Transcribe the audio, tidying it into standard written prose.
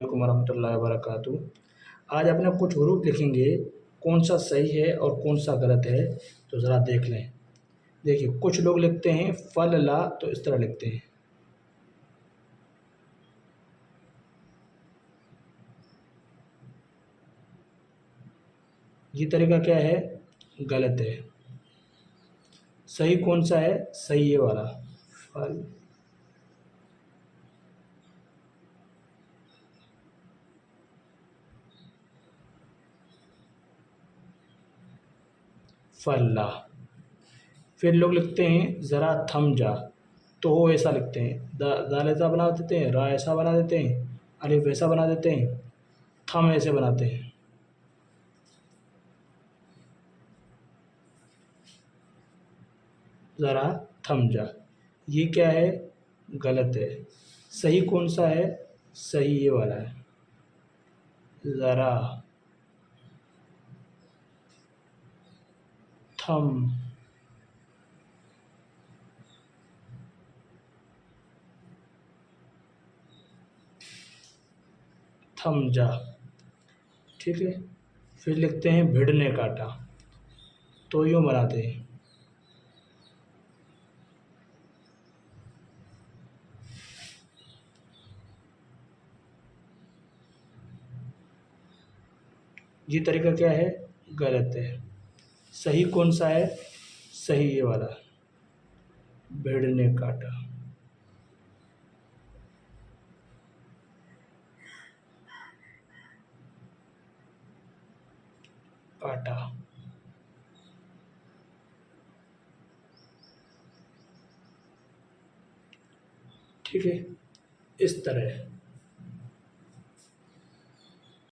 वालेकुम वरहमतुल्लाहि वबरकातुहू। आज अपने कुछ हरूफ लिखेंगे, कौन सा सही है और कौन सा गलत है, तो ज़रा देख लें। देखिए, कुछ लोग लिखते हैं फल ला, तो इस तरह लिखते हैं। ये तरीका क्या है? गलत है। सही कौन सा है? सही ये वाला, फल फल्ला। फिर लोग लिखते हैं ज़रा थम जा, तो वो ऐसा लिखते हैं, दाल ऐसा बना देते हैं, रा ऐसा बना देते हैं, अलिफ ऐसा बना देते हैं, थम ऐसे बनाते हैं। ज़रा थम जा, ये क्या है? गलत है। सही कौन सा है? सही ये वाला है, ज़रा थम। थम जा, ठीक है। फिर लिखते हैं भिड़ ने काटा, तो यूँ बनाते हैं। ये तरीका क्या है? गलत है। सही कौन सा है? सही ये वाला, भिड़ ने काटा। काटा, ठीक है, इस तरह।